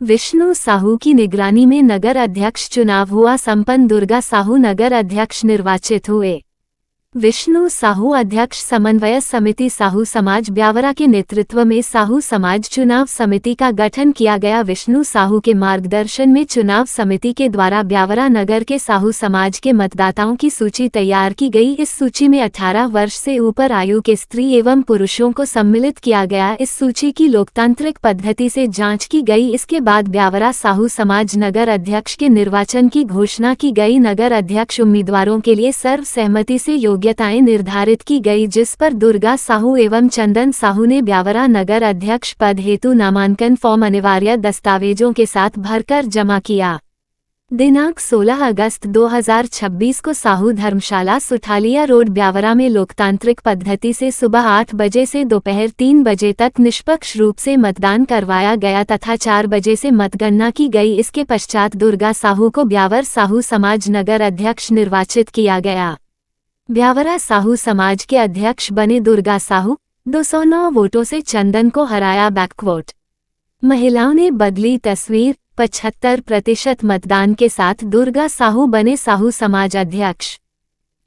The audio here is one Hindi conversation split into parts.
विष्णु साहू की निगरानी में नगर अध्यक्ष चुनाव हुआ संपन्न। दुर्गा साहू नगर अध्यक्ष निर्वाचित हुए। विष्णु साहू अध्यक्ष समन्वय समिति साहू समाज ब्यावरा के नेतृत्व में साहू समाज चुनाव समिति का गठन किया गया। विष्णु साहू के मार्गदर्शन में चुनाव समिति के द्वारा ब्यावरा नगर के साहू समाज के मतदाताओं की सूची तैयार की गई। इस सूची में 18 वर्ष से ऊपर आयु के स्त्री एवं पुरुषों को सम्मिलित किया गया। इस सूची की लोकतांत्रिक पद्धति से जाँच की गई। इसके बाद ब्यावरा साहू समाज नगर अध्यक्ष के निर्वाचन की घोषणा की गई। नगर अध्यक्ष उम्मीदवारों के लिए सर्वसहमति से योग्यताएं निर्धारित की गई, जिस पर दुर्गा साहू एवं चंदन साहू ने ब्यावरा नगर अध्यक्ष पद हेतु नामांकन फॉर्म अनिवार्य दस्तावेजों के साथ भरकर जमा किया। दिनांक 16 अगस्त 2026 को साहू धर्मशाला सुठालिया रोड ब्यावरा में लोकतांत्रिक पद्धति से सुबह 8 बजे से दोपहर 3 बजे तक निष्पक्ष रूप से मतदान करवाया गया तथा 4 बजे से मतगणना की गई। इसके पश्चात दुर्गा साहू को ब्यावर साहू समाज नगर अध्यक्ष निर्वाचित किया गया। ब्यावरा साहू समाज के अध्यक्ष बने दुर्गा साहू। 209 वोटों से चंदन को हराया। बैकवोट महिलाओं ने बदली तस्वीर। 75% मतदान के साथ दुर्गा साहू बने साहू समाज अध्यक्ष।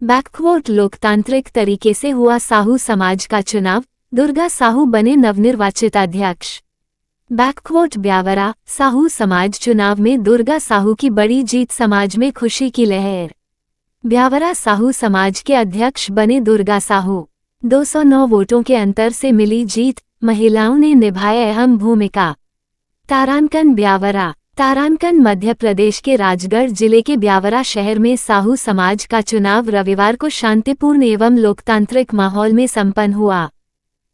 बैकवोट लोकतांत्रिक तरीके से हुआ साहू समाज का चुनाव। दुर्गा साहू बने नवनिर्वाचित अध्यक्ष। बैकवोट ब्यावरा साहू समाज चुनाव में दुर्गा साहू की बड़ी जीत, समाज में खुशी की लहर। ब्यावरा साहू समाज के अध्यक्ष बने दुर्गा साहू। 209 वोटों के अंतर से मिली जीत। महिलाओं ने निभाई अहम भूमिका। तारांकन ब्यावरा। तारांकन मध्य प्रदेश के राजगढ़ जिले के ब्यावरा शहर में साहू समाज का चुनाव रविवार को शांतिपूर्ण एवं लोकतांत्रिक माहौल में संपन्न हुआ।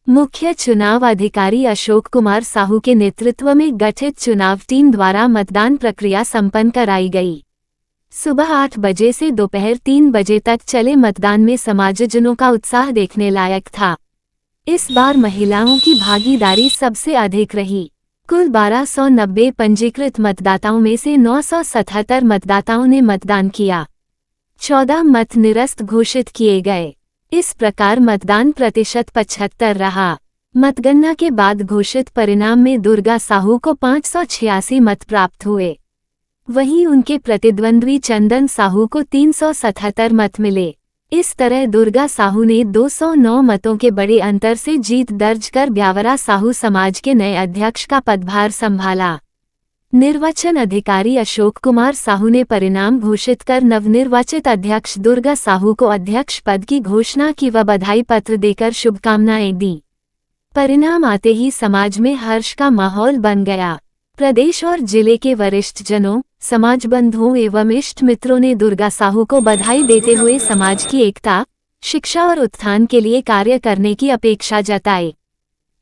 मुख्य चुनाव अधिकारी अशोक कुमार साहू के नेतृत्व में गठित चुनाव टीम द्वारा मतदान प्रक्रिया संपन्न कराई गई। सुबह 8 बजे से दोपहर 3 बजे तक चले मतदान में समाजजनों का उत्साह देखने लायक था। इस बार महिलाओं की भागीदारी सबसे अधिक रही। कुल 1290 पंजीकृत मतदाताओं में से 977 मतदाताओं ने मतदान किया। 14 मत निरस्त घोषित किए गए। इस प्रकार मतदान प्रतिशत 75 रहा। मतगणना के बाद घोषित परिणाम में दुर्गा साहू को 586 मत प्राप्त हुए। वहीं उनके प्रतिद्वंद्वी चंदन साहू को 377 मत मिले। इस तरह दुर्गा साहू ने 209 मतों के बड़े अंतर से जीत दर्ज कर ब्यावरा साहू समाज के नए अध्यक्ष का पदभार संभाला। निर्वाचन अधिकारी अशोक कुमार साहू ने परिणाम घोषित कर नवनिर्वाचित अध्यक्ष दुर्गा साहू को अध्यक्ष पद की घोषणा की व बधाई पत्र देकर शुभकामनाएं दी। परिणाम आते ही समाज में हर्ष का माहौल बन गया। प्रदेश और जिले के वरिष्ठ जनों, समाज बंधुओं एवं इष्ट मित्रों ने दुर्गा साहू को बधाई देते हुए समाज की एकता, शिक्षा और उत्थान के लिए कार्य करने की अपेक्षा जताई।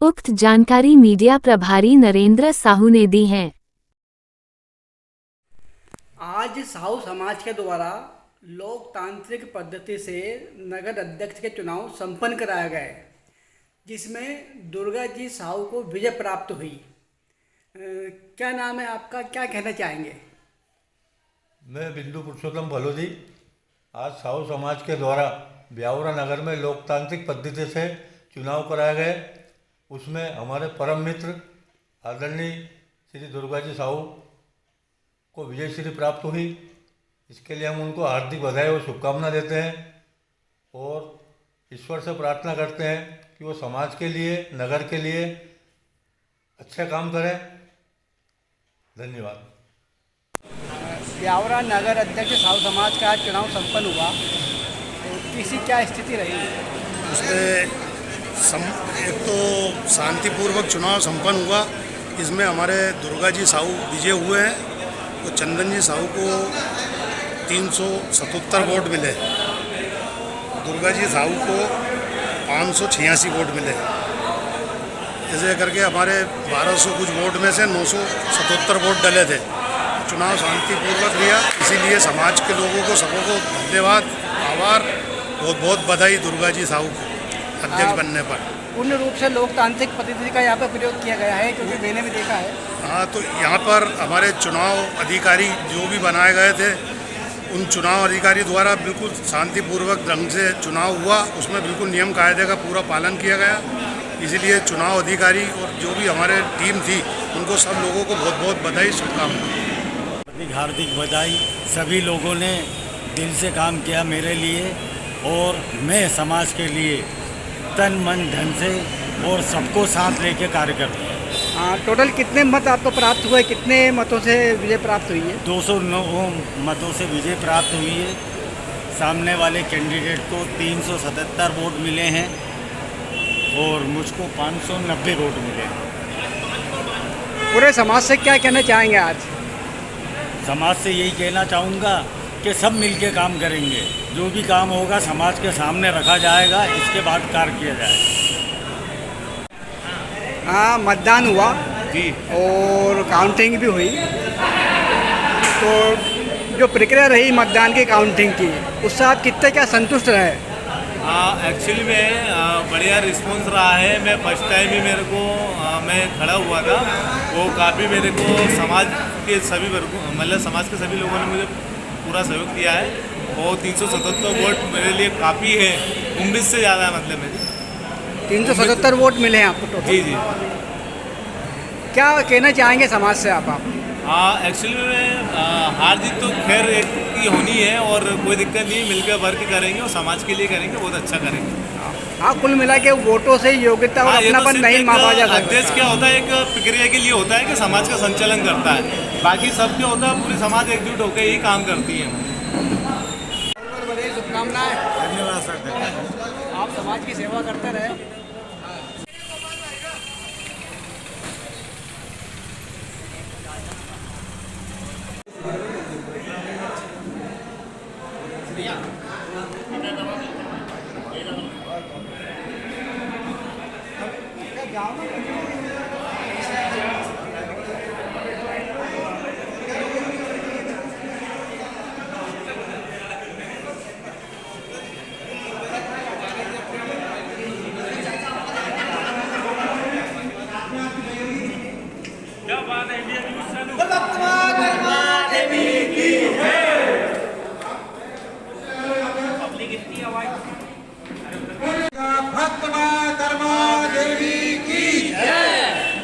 उक्त जानकारी मीडिया प्रभारी नरेंद्र साहू ने दी है। आज साहू समाज के द्वारा लोकतांत्रिक पद्धति से नगर अध्यक्ष के चुनाव संपन्न कराया गया, जिसमें दुर्गा जी साहू को विजय प्राप्त हुई। क्या नाम है आपका, क्या कहना चाहेंगे? मैं बिंदु पुरुषोत्तम भलोजी। आज साहू समाज के द्वारा ब्यावरा नगर में लोकतांत्रिक पद्धति से चुनाव कराए गए। उसमें हमारे परम मित्र आदरणीय श्री दुर्गा जी साहू को विजय श्री प्राप्त हुई। इसके लिए हम उनको हार्दिक बधाई और शुभकामना देते हैं और ईश्वर से प्रार्थना करते हैं कि वो समाज के लिए, नगर के लिए अच्छा काम करें। धन्यवाद। ब्यावरा नगर अध्यक्ष साहू समाज का चुनाव संपन्न हुआ, तो किसी क्या स्थिति रही? उसमें एक तो शांतिपूर्वक चुनाव संपन्न हुआ। इसमें हमारे दुर्गा जी साहू विजय हुए हैं, तो चंदन जी साहू को 377 वोट मिले। दुर्गा जी साहू को 586 वोट मिले। ऐसे करके हमारे 1200 कुछ वोट में से 977 वोट डले थे। चुनाव शांतिपूर्वक लिया, इसीलिए समाज के लोगों को सबको धन्यवाद, आभार, बहुत बहुत बधाई दुर्गा जी साहू को अध्यक्ष बनने पर। पूर्ण रूप से लोकतांत्रिक पद्धति का यहाँ पर प्रयोग किया गया है, क्योंकि मैंने भी देखा है। हाँ, तो यहाँ पर हमारे चुनाव अधिकारी जो भी बनाए गए थे, उन चुनाव अधिकारी द्वारा बिल्कुल शांतिपूर्वक ढंग से चुनाव हुआ। उसमें बिल्कुल नियम कायदे का पूरा पालन किया गया। इसीलिए चुनाव अधिकारी और जो भी हमारे टीम थी उनको सब लोगों को बहुत बहुत बधाई, शुभकामनाएं। हार्दिक बधाई। सभी लोगों ने दिल से काम किया मेरे लिए, और मैं समाज के लिए तन मन धन से और सबको साथ लेके कार्य करता हूँ। टोटल कितने मत आपको प्राप्त हुए, कितने मतों से विजय प्राप्त हुई है? 209 मतों से विजय प्राप्त हुई है। सामने वाले कैंडिडेट को 377 वोट मिले हैं और मुझको 590 वोट मिले हैं। पूरे समाज से क्या कहना चाहेंगे आज? समाज से यही कहना चाहूँगा कि सब मिलके काम करेंगे। जो भी काम होगा समाज के सामने रखा जाएगा, इसके बाद कार्य किया जाएगा। हाँ, मतदान हुआ जी, और काउंटिंग भी हुई, तो जो प्रक्रिया रही मतदान की काउंटिंग की, उससे आप कितने क्या संतुष्ट रहे? एक्चुअली में बढ़िया रिस्पॉन्स रहा है। मैं फर्स्ट टाइम ही मेरे को मैं खड़ा हुआ था, वो काफ़ी मेरे को समाज के सभी वर्गों, मतलब समाज के सभी लोगों ने मुझे पूरा सहयोग दिया है, और 377 वोट मेरे लिए काफ़ी है, उम्मीद से ज़्यादा है। मतलब मेरी 377 वोट मिले हैं आपको टोटल। जी जी। क्या कहना चाहेंगे समाज से आप? एक्चुअली में हार जीत तो खैर एक की होनी है, और कोई दिक्कत नहीं, मिलकर वर्क करेंगे और समाज के लिए करेंगे, बहुत अच्छा करेंगे। हाँ, कुल मिला के वोटों से योग्यता और अपनापन नहीं मापा जा सकता। अध्यक्ष क्या होता है, एक प्रक्रिया के लिए होता है कि समाज का संचालन करता है, बाकी सब क्या होता है पूरी समाज एकजुट होकर यही काम करती है। शुभकामनाएं। धन्यवाद सर। आप समाज की सेवा करते रहे।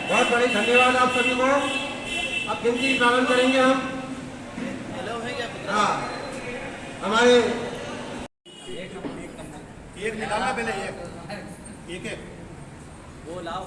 बहुत बड़े धन्यवाद आप सभी को। अब गिनती प्रारंभ करेंगे हम। हाँ, हमारे एक निकालना पहले, एक एक वो लाओ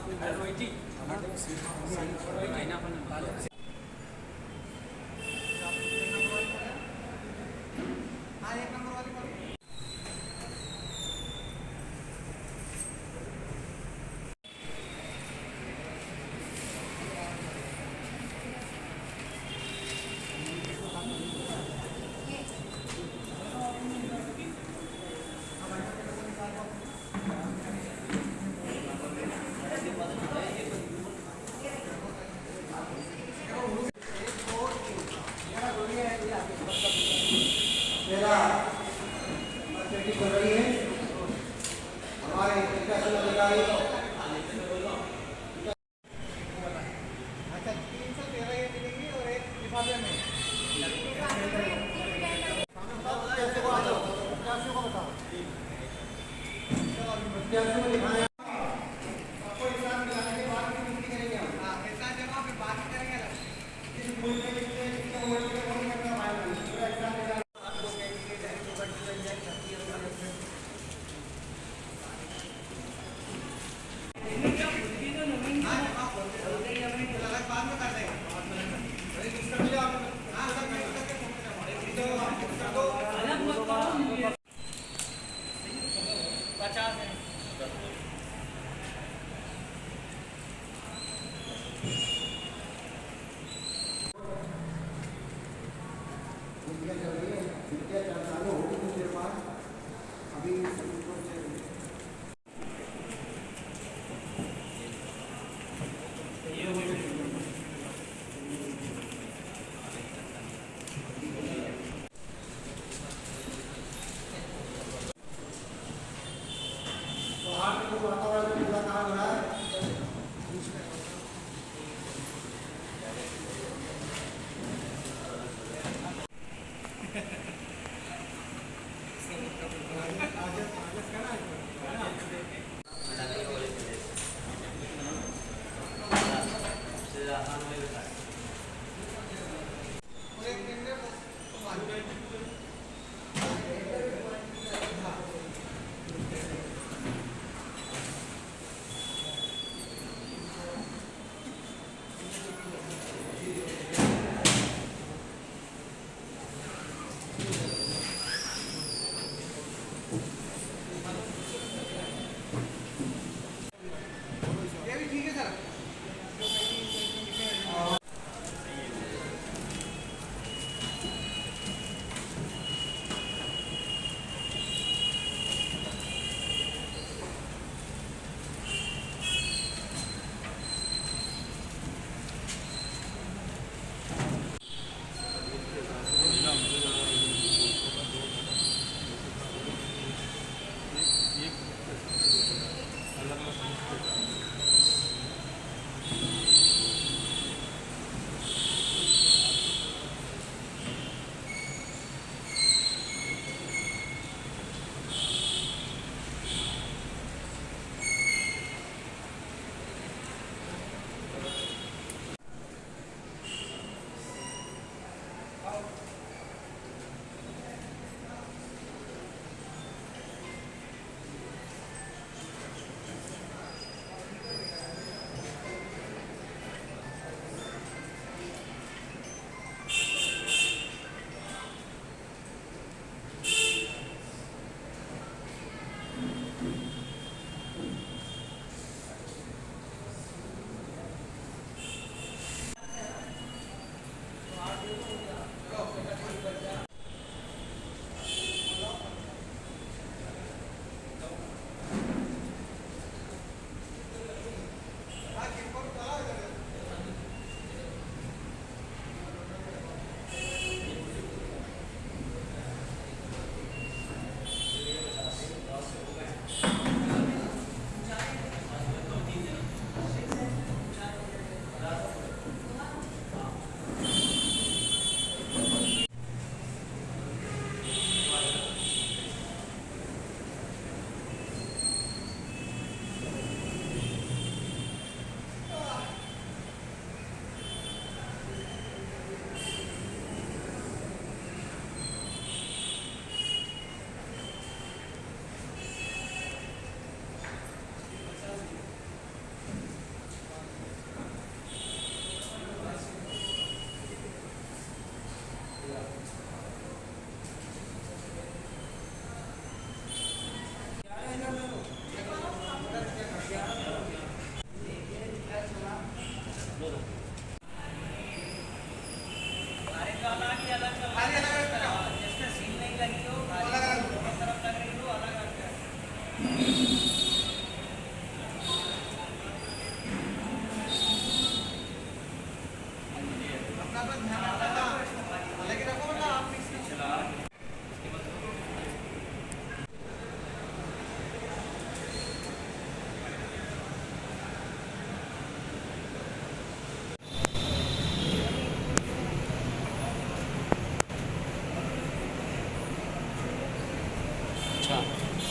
अच्छा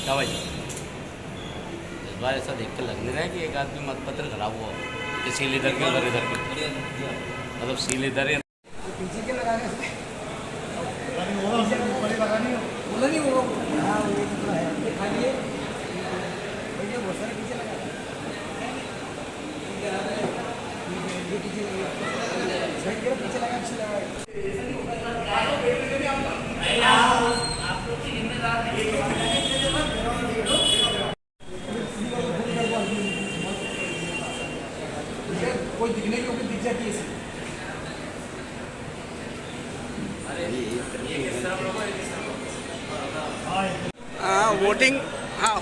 क्या भाई इस बार ऐसा देख कर लग नहीं रहा है कि एक आदमी मतपत्र खराब हुआ हो कि सील इधर के उधर इधर के मतलब सील इधर या पीछे के लगाने से बोला नहीं वो हाँ ये तो है ये खाली है ये बहुत सारे पीछे लगा ये पीछे साइड के पीछे लगा अच्छी लगा कोई दिखने के ऊपर दिख जाती है वोटिंग हाँ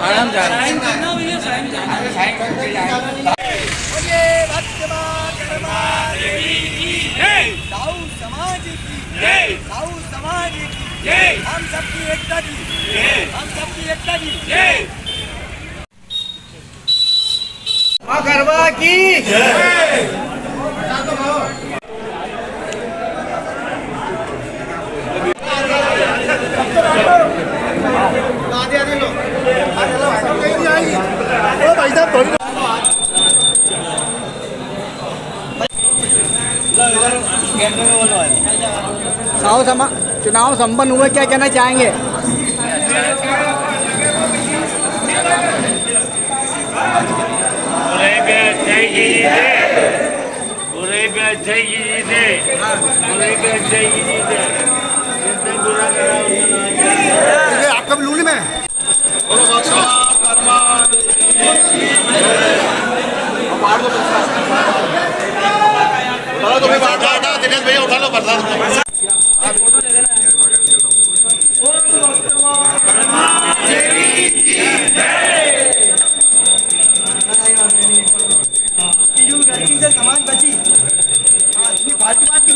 आराम जा रहा है हम सबकी एकता की हम सबकी एकता की माँ गरबा की चुनाव संपन्न हुए, क्या कहना चाहेंगे? आपका लूली में दिनेश भैया उठा लो बरसात समाज बची पार्टी पार्टी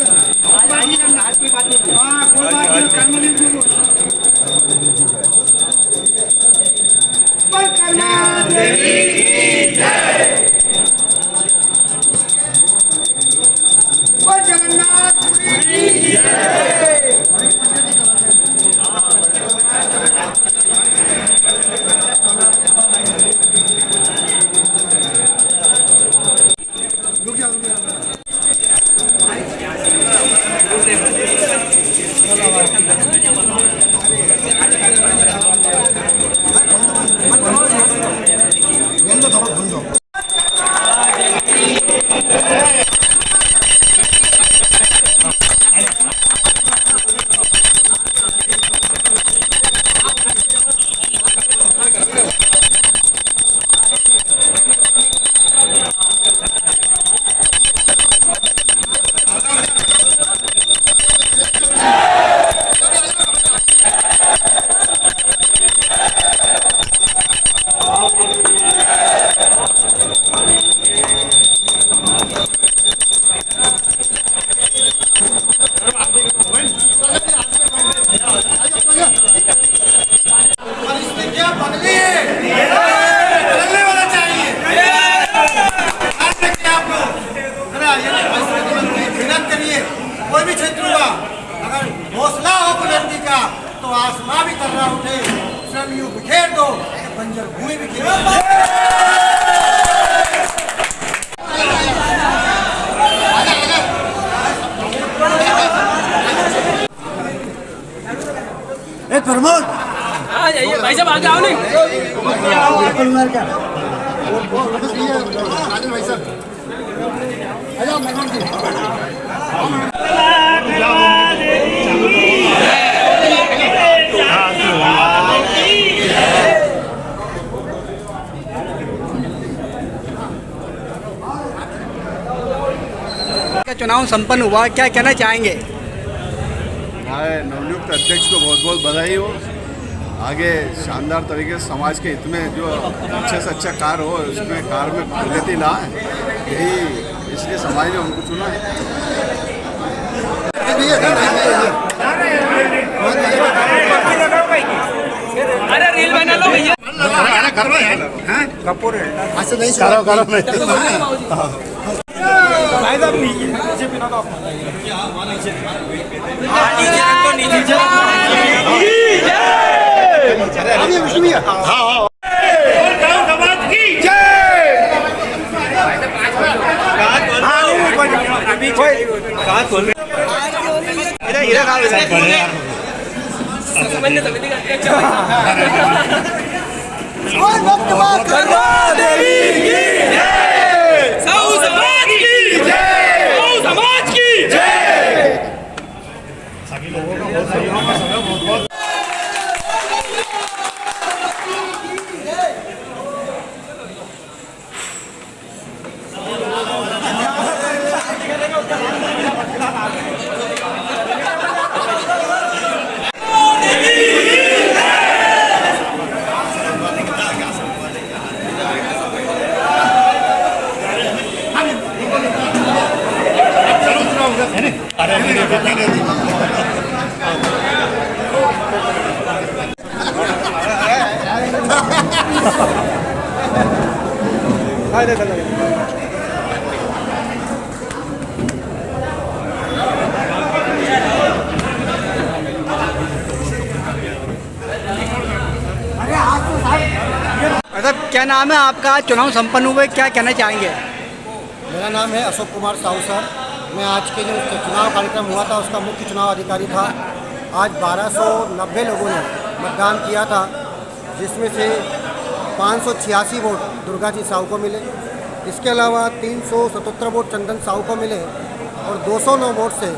कोई भी क्षेत्र हुआ, अगर हौसला हो बुलंदी का तो आसमां भी कर्रा उठे। कमियों बिखेर दो, बंजर भूमि बिखेर। प्रमोद भाई साहब आगे आओ नहीं। चुनाव संपन्न हुआ, क्या कहना चाहेंगे? हमारे नवनियुक्त अध्यक्ष को बहुत बहुत बधाई हो। आगे शानदार तरीके से समाज के हित में जो अच्छे से अच्छा कार्य हो, उसमें कार्य में प्रगति लाए, यही इसलिए समाज ने उनको चुना है। अरे रील बना लो भैया। कपूर है भाई साहब नीचे बिना तो क्या नाम है आपका? चुनाव संपन्न हुए, क्या कहना चाहेंगे? मेरा नाम है अशोक कुमार साहू सर। मैं आज के जो चुनाव कार्यक्रम हुआ था उसका मुख्य चुनाव अधिकारी था। आज 1290 लोगों ने मतदान किया था, जिसमें से 586 वोट दुर्गा जी साहू को मिले। इसके अलावा 377 वोट चंदन साहू को मिले और 209 वोट से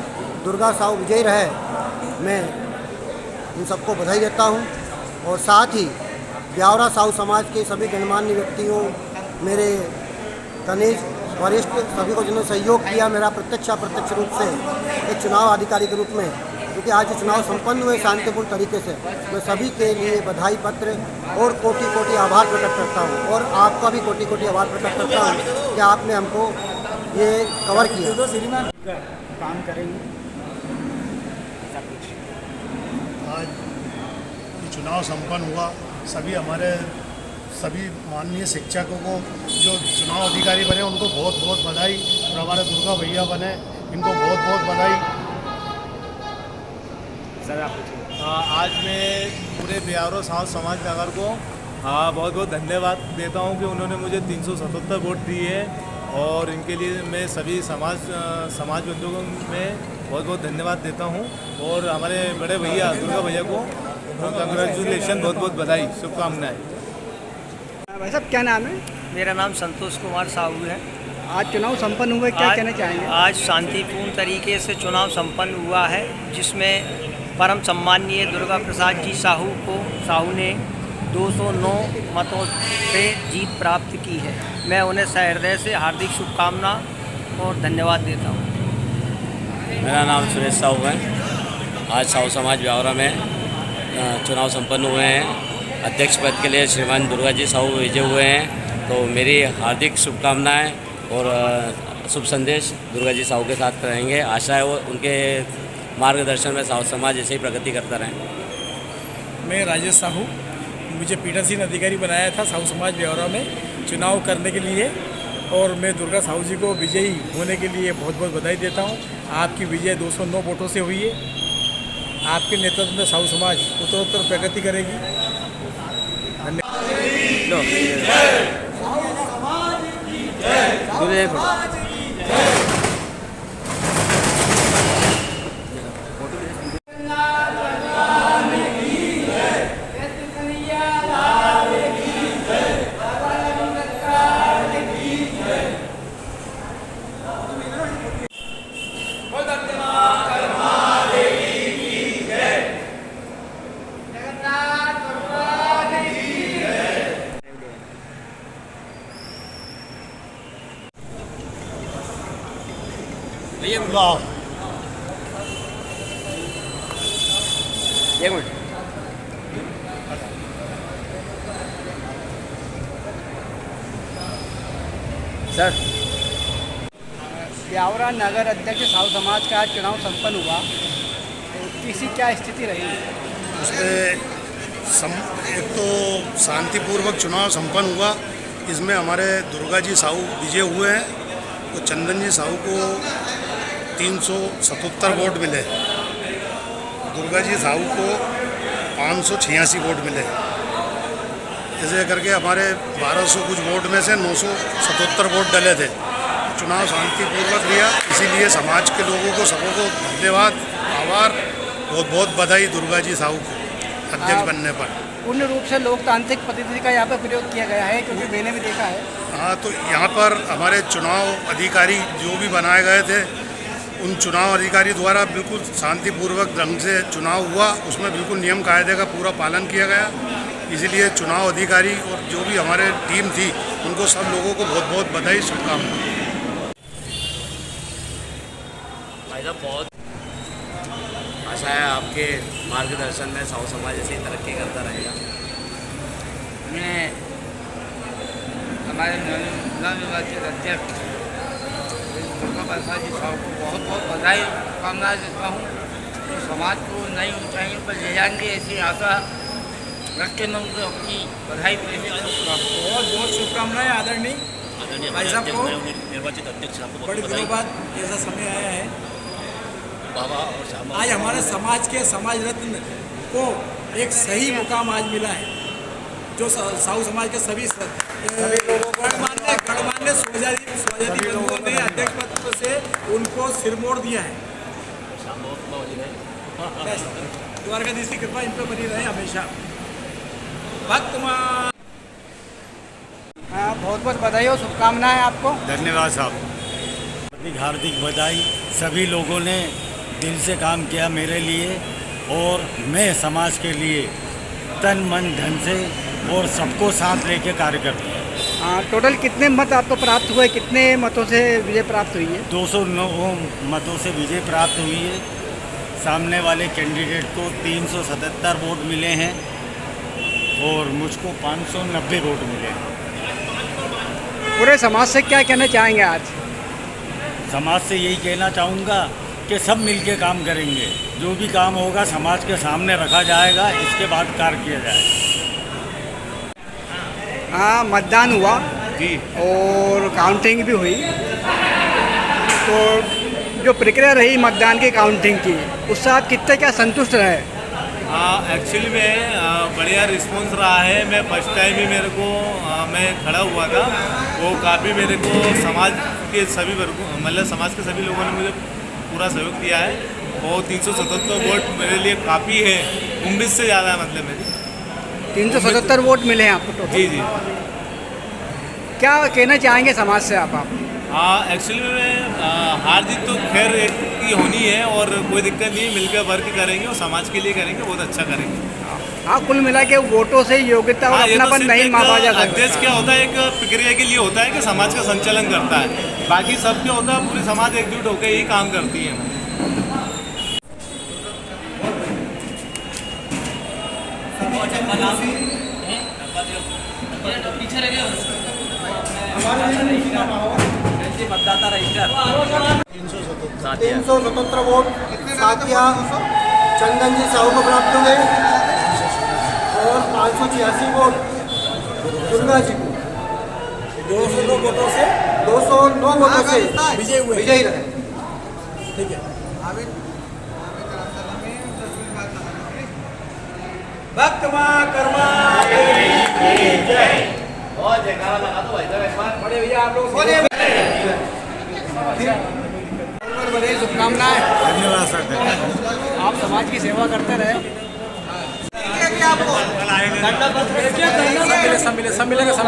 दुर्गा साहू विजयी रहे। मैं इन सबको बधाई देता हूँ और साथ ही ब्यावरा साहू समाज के सभी गणमान्य व्यक्तियों, मेरे कनिष्ठ वरिष्ठ सभी को जिन्होंने सहयोग किया मेरा प्रत्यक्ष अप्रत्यक्ष रूप से एक चुनाव अधिकारी के रूप में, क्योंकि आज ये चुनाव संपन्न हुए शांतिपूर्ण तरीके से, मैं सभी के लिए बधाई पत्र और कोटि कोटि आभार प्रकट करता हूँ और आपका भी कोटि कोटि आभार प्रकट करता हूँ कि आपने हमको ये कवर किया। काम करेंगे। आज ये चुनाव संपन्न हुआ, सभी माननीय शिक्षकों को जो चुनाव अधिकारी बने उनको बहुत बहुत बधाई और हमारे दुर्गा भैया बने इनको बहुत बहुत बधाई। सर आज मैं पूरे ब्यावरा साहू समाज नगर को बहुत बहुत धन्यवाद देता हूं कि उन्होंने मुझे 377 वोट दिए और इनके लिए मैं सभी समाज बंधुओं में बहुत बहुत धन्यवाद देता हूं और हमारे बड़े भैया दुर्गा भैया को कंग्रेचुलेशन, बहुत बहुत बधाई, शुभकामनाएं। भाई साहब क्या नाम है? मेरा नाम संतोष कुमार साहू है। आज चुनाव संपन्न हुए, क्या कहना चाहेंगे? आज शांतिपूर्ण तरीके से चुनाव संपन्न हुआ है, जिसमें परम सम्माननीय दुर्गा प्रसाद जी साहू ने 209 मतों से जीत प्राप्त की है। मैं उन्हें सहृदय से हार्दिक शुभकामना और धन्यवाद देता हूँ। मेरा नाम सुरेश साहू है। आज साहू समाज ब्यावरा में चुनाव संपन्न हुए हैं। अध्यक्ष पद के लिए श्रीमान दुर्गा जी साहू विजय हुए हैं, तो मेरी हार्दिक शुभकामनाएं और शुभ संदेश दुर्गा जी साहू के साथ रहेंगे। आशा है वो उनके मार्गदर्शन में साहू समाज ऐसे ही प्रगति करता रहे। मैं राजेश साहू, मुझे पीठासीन अधिकारी बनाया था साहू समाज ब्यावरा में चुनाव करने के लिए और मैं दुर्गा साहू जी को विजयी होने के लिए बहुत बहुत बधाई देता हूँ। आपकी विजय 209 वोटों से हुई है। आपके नेतृत्व में साहू समाज उत्तरोत्तर प्रगति करेगी। एक मिनट। सर, ब्यावरा नगर अध्यक्ष साहू समाज का आज चुनाव संपन्न हुआ, तो किसी क्या स्थिति रही? उसमें एक तो शांतिपूर्वक चुनाव संपन्न हुआ। इसमें हमारे दुर्गा जी साहू विजय हुए हैं, तो चंदन जी साहू को 377 वोट मिले, दुर्गा जी साहू को 586 वोट मिले। ऐसे करके हमारे 1200 कुछ वोट में से 977 वोट डले थे। चुनाव शांतिपूर्वक लिया, इसीलिए समाज के लोगों को सबको धन्यवाद, आभार, बहुत बहुत बधाई दुर्गा जी साहू को अध्यक्ष बनने पर। पूर्ण रूप से लोकतांत्रिक पद्धति का यहाँ पर प्रयोग किया गया है, क्योंकि मैंने भी देखा है। हाँ, तो यहाँ पर हमारे चुनाव अधिकारी जो भी बनाए गए थे, उन चुनाव अधिकारी द्वारा बिल्कुल शांतिपूर्वक ढंग से चुनाव हुआ। उसमें बिल्कुल नियम कायदे का पूरा पालन किया गया। इसीलिए चुनाव अधिकारी और जो भी हमारे टीम थी, उनको सब लोगों को बहुत बहुत बधाई, शुभकामनाएं। भाई साहब, बहुत आशा है आपके मार्गदर्शन में साहू समाज ऐसे ही तरक्की करता रहेगा। मैं हमारे नवनिर्वाचित अध्यक्ष दुर्गा प्रसाद जी साहब को बहुत बहुत बधाई कामना देता हूँ। तो समाज को नई ऊंचाइयों पर ले जाएंगे, ऐसी आशा रख के मैं उनको अपनी बधाई प्रेषित करूँगा। बहुत बहुत शुभकामनाएं आदरणीय भाई साहब को। निर्वाचित अध्यक्ष आपको बड़े दिनों बाद ऐसा समय आया है। बाबा और श्यामा आज हमारे समाज के समाज रत्न को एक सही मुकाम आज मिला है, जो साहू समाज के सभी गणमान्य स्वजाति बंधुओं ने अध्यक्ष पद से उनको सिरमोड़ दिया है। द्वारकाधीश की कृपा इन पर बनी रहे हमेशा। भक्तमान, हाँ, बहुत बहुत बधाई और शुभकामनाएं आपको। धन्यवाद साहब, हार्दिक बधाई। सभी लोगों ने दिल से काम किया मेरे लिए, और मैं समाज के लिए तन मन धन से और सबको साथ लेके कार्य करता हूँ। हाँ, टोटल कितने मत आपको प्राप्त हुए, कितने मतों से विजय प्राप्त हुई है? 209 मतों से विजय प्राप्त हुई है। सामने वाले कैंडिडेट को 377 वोट मिले हैं और मुझको 590 वोट मिले हैं। पूरे समाज से क्या कहना चाहेंगे आज? समाज से यही कहना चाहूँगा कि सब मिलके काम करेंगे। जो भी काम होगा समाज के सामने रखा जाएगा, इसके बाद कार्य किया जाएगा। हाँ, मतदान हुआ जी और काउंटिंग भी हुई, तो जो प्रक्रिया रही मतदान की काउंटिंग की, उससे आप कितने क्या संतुष्ट रहे? हाँ, एक्चुअली में बढ़िया रिस्पॉन्स रहा है। मैं फर्स्ट टाइम ही मेरे को मैं खड़ा हुआ था, वो काफ़ी मेरे को समाज के सभी वर्गों, मतलब समाज के सभी लोगों ने मुझे पूरा सहयोग दिया है, और 377 वोट मेरे लिए काफ़ी है, उम्मीद से ज़्यादा है। मतलब मेरी 377 वोट मिले हैं आपको टोटल। जी जी। क्या कहना चाहेंगे समाज से आप? हाँ, एक्चुअली में हार जीत तो खैर एक की होनी है, और कोई दिक्कत नहीं, मिलकर वर्क करेंगे और समाज के लिए करेंगे, बहुत अच्छा करेंगे। हाँ, कुल मिला के वोटों से योग्यता और अपनापन नहीं मापा जा सकता। अध्यक्ष क्या होता है, एक प्रक्रिया के लिए होता है कि समाज का संचालन करता है, बाकी सब क्या होता है, पूरी समाज एकजुट होकर यही काम करती है। मतदाता रजिस्टर 377 वोट साथिया चंदन जी साहू को प्राप्त हुए और 586 वोट दुर्गा जी को। 209 वोटों से 209 वोटों से विजयी रहे। ठीक है। भक्त मां कर्मा जय। जयकारा लगा दो भाई साहब एक बार। बड़े भैया आप लोग बड़े शुभकामनाएं। धन्यवाद सर। आप समाज की सेवा करते रहे। सब मिलेगा।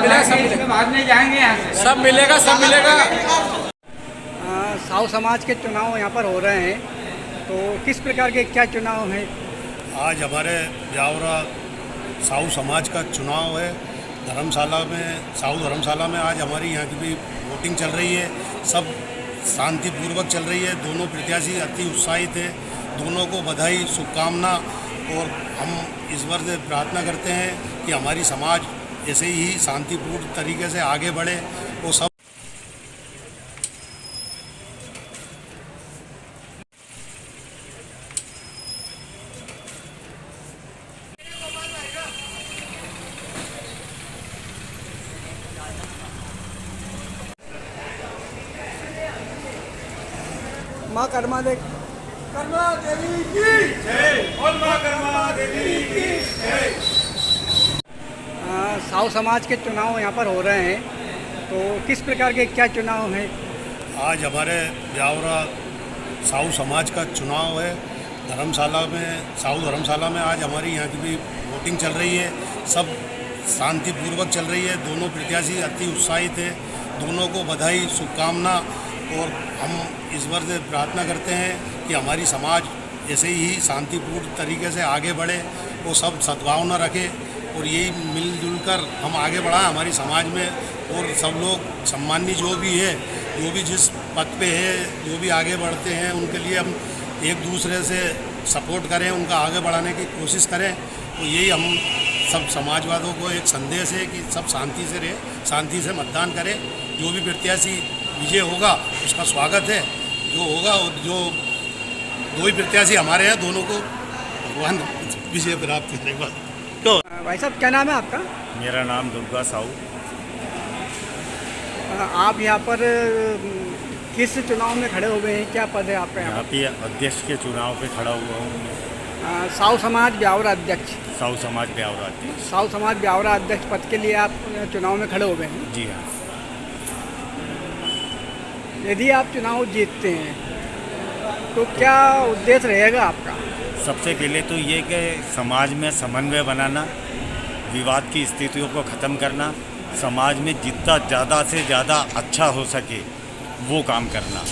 साहू समाज के चुनाव यहाँ पर हो रहे हैं, तो किस प्रकार के क्या चुनाव हैं? आज हमारे ब्यावरा साहू समाज का चुनाव है धर्मशाला में, साहू धर्मशाला में। आज हमारी यहाँ की भी वोटिंग चल रही है, सब शांतिपूर्वक चल रही है। दोनों प्रत्याशी अति उत्साहित है, दोनों को बधाई शुभकामना। और हम ईश्वर से प्रार्थना करते हैं कि हमारी समाज ऐसे ही शांतिपूर्ण तरीके से आगे बढ़े। वो सब माँ कर्मा देवी की जय और माँ कर्मा देवी की जय। साहू समाज के चुनाव यहाँ पर हो रहे हैं, तो किस प्रकार के क्या चुनाव हैं? आज हमारे ब्यावरा साहू समाज का चुनाव है धर्मशाला में, साहू धर्मशाला में। आज हमारी यहाँ की भी वोटिंग चल रही है, सब शांतिपूर्वक चल रही है। दोनों प्रत्याशी अति उत्साहित है, दोनों को बधाई शुभकामना। और हम ईश्वर से प्रार्थना करते हैं कि हमारी समाज ऐसे ही शांतिपूर्ण तरीके से आगे बढ़े, वो सब सद्भावना रखे और यही मिलजुल कर हम आगे बढ़ाएं हमारी समाज में। और सब लोग सम्मानी जो भी है, जो भी जिस पद पे है, जो भी आगे बढ़ते हैं, उनके लिए हम एक दूसरे से सपोर्ट करें, उनका आगे बढ़ाने की कोशिश करें। तो यही हम सब समाजवादियों को एक संदेश है कि सब शांति से रहे, शांति से मतदान करें। जो भी प्रत्याशी विजय होगा उसका स्वागत है, जो होगा। और जो दो ही प्रत्याशी हमारे हैं, दोनों को भगवान विजय प्राप्त करेगा। तो भाई साहब क्या नाम है आपका? मेरा नाम दुर्गा साहू। आप यहाँ पर किस चुनाव में खड़े हुए हैं, क्या पद है आपका? यहाँ पे अध्यक्ष के चुनाव पे खड़ा हुआ हूँ। साहू समाज ब्यावरा अध्यक्ष। साहू समाज ब्यावरा अध्यक्ष। साहू समाज ब्यावरा अध्यक्ष पद के लिए आप चुनाव में खड़े हुए हैं? जी हाँ। यदि आप चुनाव जीतते हैं तो क्या उद्देश्य रहेगा आपका? सबसे पहले तो ये कि समाज में समन्वय बनाना, विवाद की स्थितियों को ख़त्म करना, समाज में जितना ज़्यादा से ज़्यादा अच्छा हो सके वो काम करना,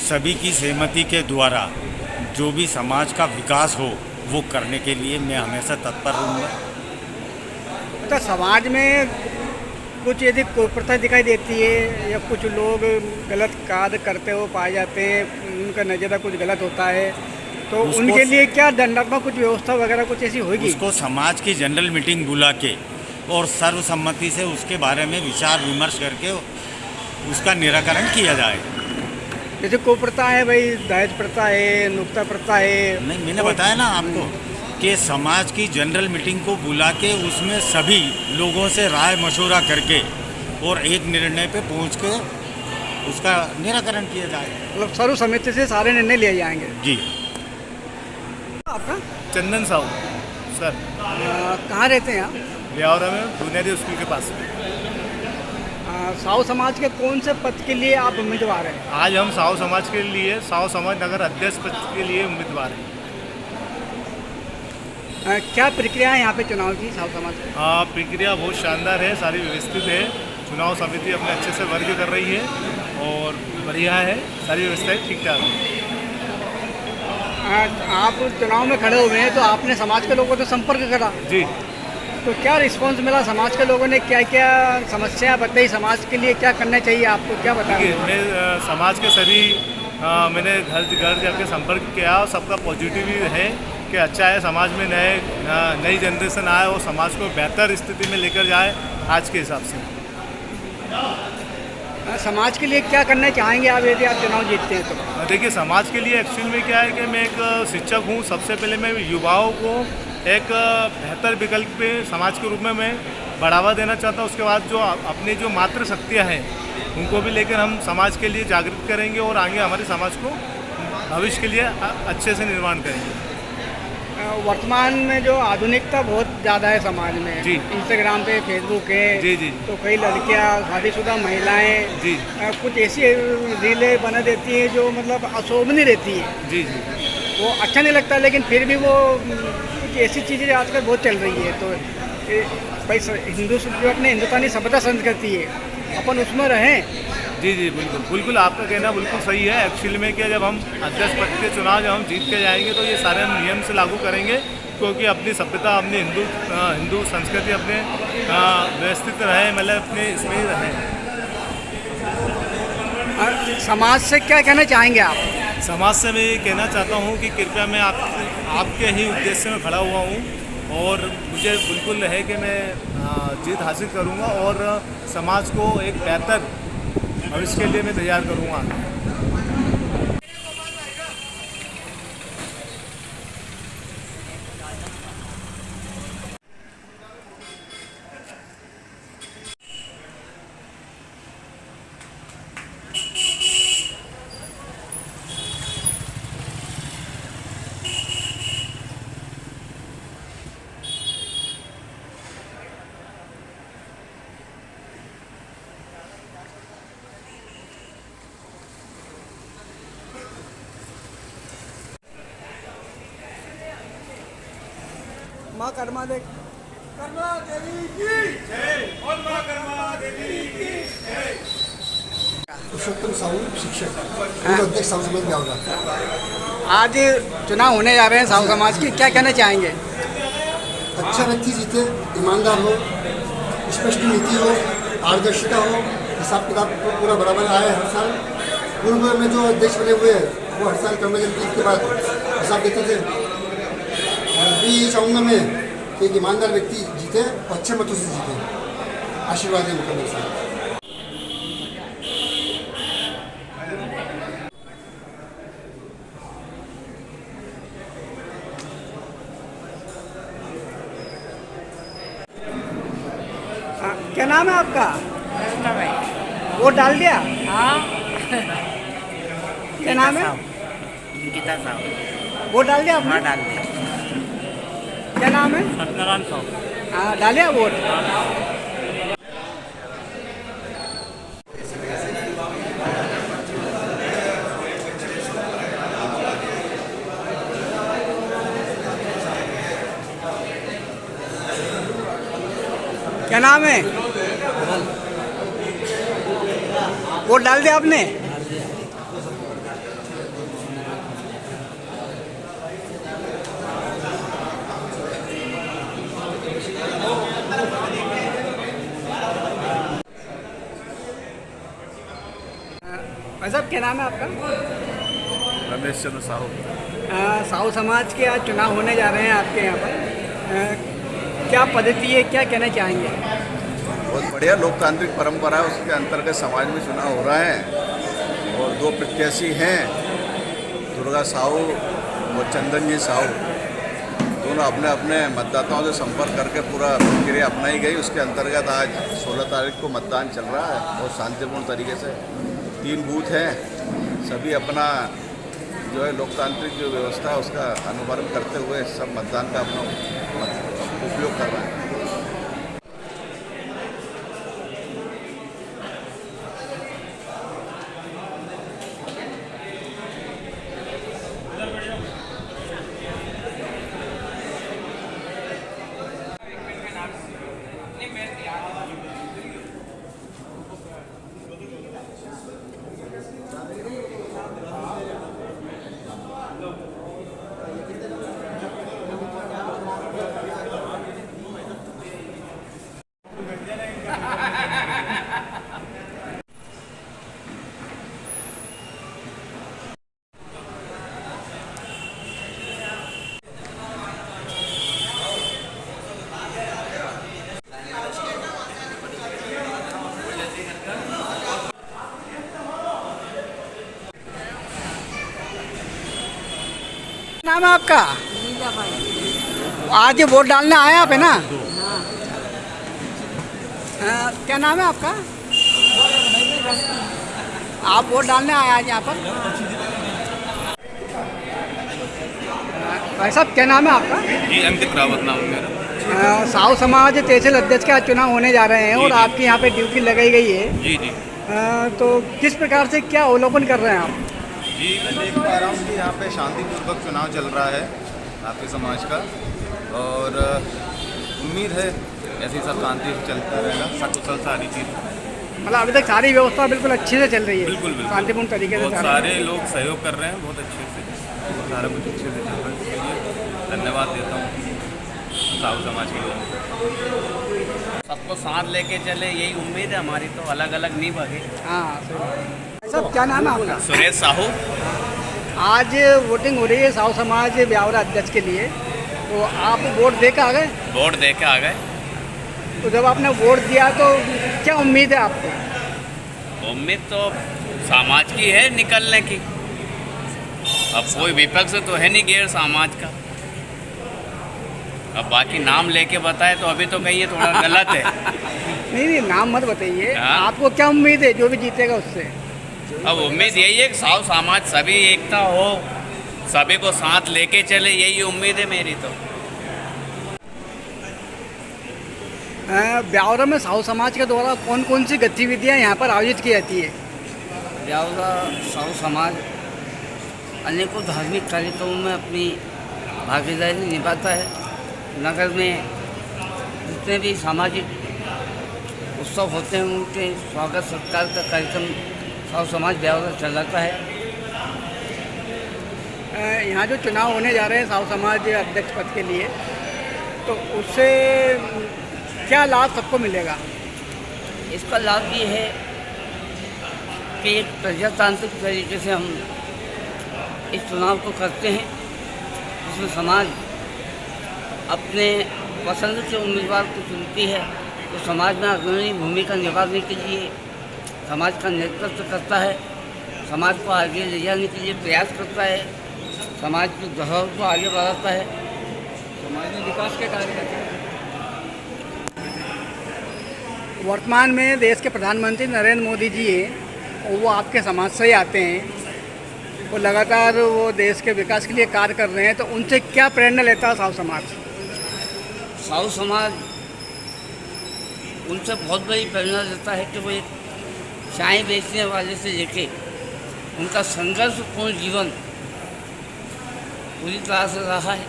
सभी की सहमति के द्वारा जो भी समाज का विकास हो वो करने के लिए मैं हमेशा तत्पर रहूँगा। तो समाज में कुछ यदि कुप्रथा दिखाई देती है या कुछ लोग गलत कार्य करते हुए पाए जाते हैं, उनका नज़रिया कुछ गलत होता है, तो उनके लिए क्या दंडात्मक कुछ व्यवस्था वगैरह कुछ ऐसी होगी? उसको समाज की जनरल मीटिंग बुला के और सर्वसम्मति से उसके बारे में विचार विमर्श करके उसका निराकरण किया जाए। जैसे कुप्रथा है भाई, दहेज प्रथा है, नुक्ता प्रथा है। नहीं, मैंने बताया ना आपको कि समाज की जनरल मीटिंग को बुला के उसमें सभी लोगों से राय मशवरा करके और एक निर्णय पे पहुंच के उसका निराकरण किया जाए। मतलब सर्व समिति से सारे निर्णय लिए जाएंगे? जी। आपका? चंदन साहू सर। कहाँ रहते हैं आप? ब्यावरा में बुनियादी स्कूल के पास। साहू समाज के कौन से पद के लिए आप उम्मीदवार हैं? आज हम साहू समाज के लिए, साहू समाज नगर अध्यक्ष पद के लिए उम्मीदवार हैं। क्या प्रक्रिया है यहाँ पे चुनाव की साहू समाज की? प्रक्रिया बहुत शानदार है, सारी व्यवस्थित है। चुनाव समिति अपने अच्छे से वर्क कर रही है और बढ़िया है, सारी व्यवस्थाएं ठीक ठाक है। आप चुनाव में खड़े हुए हैं तो आपने समाज के लोगों से संपर्क करा? जी। तो क्या रिस्पांस मिला? समाज के लोगों ने क्या क्या समस्या बताई, समाज के लिए क्या करना चाहिए, आपको क्या बताया? मैं समाज के सभी मैंने घर जाके संपर्क किया, सबका पॉजिटिव है कि अच्छा है, समाज में नई जनरेशन आए और समाज को बेहतर स्थिति में लेकर जाए आज के हिसाब से। समाज के लिए क्या करना चाहेंगे आप यदि आप चुनाव जीतते हैं तो? देखिए, समाज के लिए एक्चुअल में क्या है कि मैं एक शिक्षक हूँ। सबसे पहले मैं युवाओं को एक बेहतर विकल्प पे समाज के रूप में मैं बढ़ावा देना चाहता हूँ। उसके बाद जो अपनी जो मातृ शक्तियाँ हैं उनको भी लेकर हम समाज के लिए जागृत करेंगे और आगे हमारे समाज को भविष्य के लिए अच्छे से निर्माण करेंगे। वर्तमान में जो आधुनिकता बहुत ज़्यादा है समाज में, जी। इंस्टाग्राम पे, फेसबुक है, जी जी तो कई लड़कियां, शादीशुदा महिलाएं जी कुछ ऐसी रीलें बना देती हैं जो मतलब अशोभनीय रहती है। जी जी वो अच्छा नहीं लगता, लेकिन फिर भी वो कुछ ऐसी चीज़ें आजकल बहुत चल रही है। तो भाई हिंदू जो अपने हिंदुस्तानी सभ्यता संस्कृति है, अपन उसमें रहें। जी जी बिल्कुल बिल्कुल, आपका कहना बिल्कुल सही है। एक्चुअली में क्या, जब हम अध्यक्ष पद के चुनाव जब हम जीत के जाएंगे तो ये सारे हम नियम से लागू करेंगे, क्योंकि अपनी सभ्यता, अपनी हिंदू संस्कृति अपने व्यवस्थित रहे, मतलब अपने इसमें ही रहे। समाज से क्या कहना चाहेंगे आप? समाज से मैं ये कहना चाहता हूँ कि कृपया मैं आपके ही उद्देश्य में खड़ा हुआ हूँ और मुझे बिल्कुल है कि मैं जीत हासिल करूँगा और समाज को एक बेहतर भविष्य के लिए मैं तैयार करूँगा। माँ कर्मा देवी की जय, और माँ कर्मा देवी की जय। पुरुषोत्तम साहू शिक्षक, अध्यक्ष साहू समाज ब्यावरा। आज चुनाव होने जा रहे हैं साहू समाज की, क्या कहना चाहेंगे? अच्छा व्यक्ति जीते, ईमानदार हो, स्पष्ट नीति हो, पारदर्शिता हो, हिसाब किताब पूरा बराबर आए हर साल। पूर्व में जो अध्यक्ष बने हुए हैं वो हर साल कर्मचारी के बाद हिसाब देते थे। अभी ये चाहूँगा मैं कि एक ईमानदार व्यक्ति जीते और अच्छे मतों से जीते। आशीर्वाद है मुकम्मल साहब। क्या नाम है आपका? वोट डाल दिया? हाँ। क्या नाम है? गीता साहब। वोट डाल दिया आपने? हाँ, डाल दिया। क्या नाम है? सत्यनारायण साहब। हाँ, डालिया वोट? क्या नाम है? वोट डाल दिया आपने? साहब क्या नाम है आपका? रमेश चंद्र साहू। साहू समाज के आज चुनाव होने जा रहे हैं आपके यहाँ पर, क्या पद्धति है, क्या कहना चाहेंगे? बहुत बढ़िया लोकतांत्रिक परंपरा है, उसके अंतर्गत समाज में चुनाव हो रहा है और दो प्रत्याशी हैं, दुर्गा साहू और चंदन जी साहू। दोनों अपने अपने मतदाताओं से संपर्क करके पूरा प्रक्रिया अपनाई गई। उसके अंतर्गत आज 16 तारीख को मतदान चल रहा है और शांतिपूर्ण तरीके से 3 बूथ हैं। सभी अपना जो है लोकतांत्रिक जो व्यवस्था है उसका अनुपालन करते हुए सब मतदान का अपना उपयोग कर रहे हैं। नाम है आपका? आज वोट डालने आए आप है ना? क्या नाम है आपका? आप वोट डालने आए आज यहाँ पर? भाई साहब क्या नाम है आपका? जी अंकित रावत नाम है मेरा। साहू समाज तहसील अध्यक्ष का चुनाव होने जा रहे हैं और आपकी यहाँ पे ड्यूटी लगाई गई है। जी जी। तो किस प्रकार से क्या अवलोकन कर रहे हैं आप? जी मैं देख पा रहा हूँ कि यहाँ पे शांतिपूर्वक चुनाव चल रहा है आपके समाज का, और उम्मीद है ऐसी सब शांति से चलता रहेगा, सकुशल सारी चीज़। मतलब अभी तक सारी व्यवस्था बिल्कुल अच्छे से चल रही है? बिल्कुल बिल्कुल शांतिपूर्ण तरीके से बहुत सारे लोग सहयोग कर रहे हैं, बहुत अच्छे से सारा कुछ अच्छे से चल रहा है। इसके लिए धन्यवाद देता हूँ साहू समाज के लोगों। सबको साथ लेके चले, यही उम्मीद है हमारी, तो अलग अलग नहीं भागे। हाँ सब क्या नाम है आपका? सुरेश साहू। आज वोटिंग हो रही है साहू समाज ब्यावरा अध्यक्ष के लिए, तो आप वोट दे के आ गए? वोट दे के आ गए। तो जब आपने वोट दिया तो क्या उम्मीद है आपको? उम्मीद तो समाज की है निकलने की, अब कोई विपक्ष तो है नहीं गैर समाज का। अब बाकी नाम लेके बताए तो अभी तो कहीं थोड़ा गलत है। नहीं नाम मत बताइए, आपको क्या उम्मीद है जो भी जीतेगा उससे? अब उम्मीद यही है कि साहू समाज सभी एकता हो, सभी को साथ लेके चले, यही उम्मीद है मेरी। तो ब्यावरा में साहू समाज के द्वारा कौन कौन सी गतिविधियां यहाँ पर आयोजित की जाती है? ब्यावरा साहू समाज अनेकों धार्मिक कार्यक्रमों में अपनी भागीदारी निभाता है। नगर में जितने भी सामाजिक उत्सव होते हैं उनके स्वागत सत्कार का कार्यक्रम साहू समाज ब्यावरा चलाता है। यहाँ जो चुनाव होने जा रहे हैं साहू समाज अध्यक्ष पद के लिए, तो उससे क्या लाभ सबको मिलेगा? इसका लाभ ये है कि एक प्रजातांत्रिक तरीके से हम इस चुनाव को करते हैं, जिसमें समाज अपने पसंद के उम्मीदवार को चुनती है, तो समाज में अग्रणी भूमिका निभाने के लिए समाज का नेतृत्व करता है, समाज को आगे ले जाने के लिए प्रयास करता है, समाज की धरोहर को आगे बढ़ाता है, समाज में विकास के कार्य करता है। वर्तमान में देश के प्रधानमंत्री नरेंद्र मोदी जी हैं, वो आपके समाज से ही आते हैं, वो लगातार वो देश के विकास के लिए कार्य कर रहे हैं, तो उनसे क्या प्रेरणा लेता है साहू समाज? साहू समाज उनसे बहुत बड़ी प्रेरणा लेता है कि वो एक चाय बेचने वाले से लेके उनका संघर्षपूर्ण जीवन पूरी तरह से रहा है,